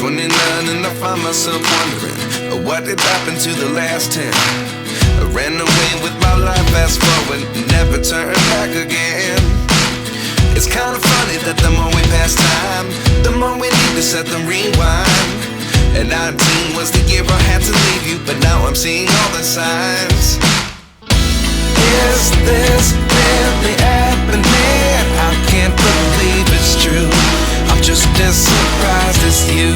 29 and I find myself wondering what did happen to the last 10. I ran away with my life, fast forward, never turn back again. It's kind of funny that the more we pass time, the more we need to set the rewind. And 19 was the year I had to leave you, but now I'm seeing all the signs. Is this really happening? I can't believe it's true. I'm just as surprised as you.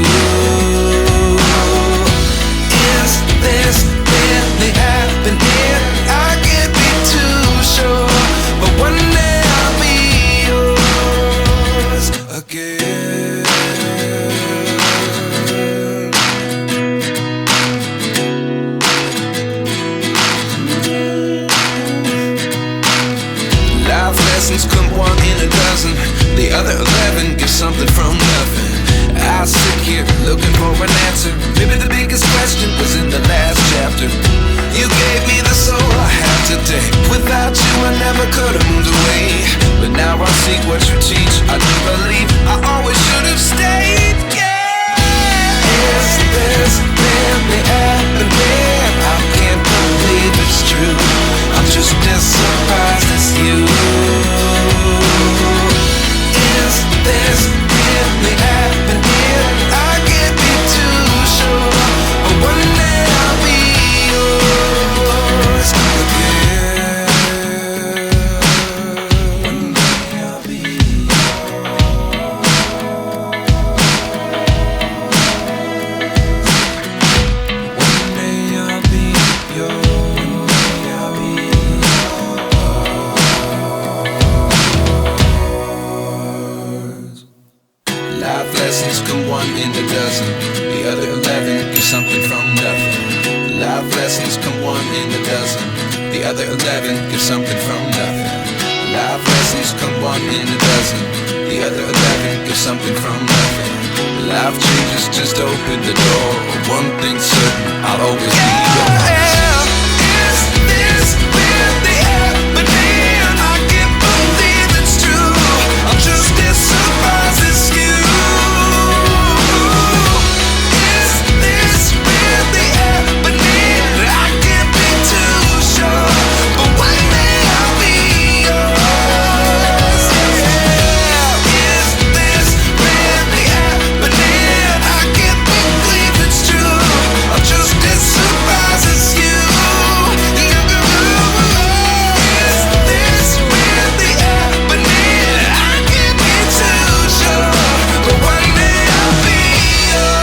Is this really happening? I can't be too sure, but one day I'll be yours again. Life lessons come one in a dozen. The other 11 get something from nothing. I sit here looking for an answer. Maybe the biggest question was in the last chapter. You gave me the soul I have today. Without you I never could have moved away. But now I see what you teach. I do believe I always should have stayed. Yeah. Is this really happening? I can't believe it's true. I'm just as surprised as you. Is this really happening? I can't be too sure, but one day I'll be yours again. One day I'll be yours. One day I'll be yours. I'll be yours. Life lessons come one in a dozen. The other 11 get something from nothing. Life lessons come one in a dozen. The other 11 get something from nothing. Life lessons come one in a dozen. The other 11 get something from nothing. Life changes just open the door. One thing's certain, I'll always be yours. Is this really happening? I can't believe it's true. I'm just as surprised as you. Is this really happening? I can't be too sure, but one day I'll be yours. Yeah. Is this really happening? I can't believe it's true. I'm just as surprised as you. Is this really happening? I can't be too sure, but one day I'll be yours.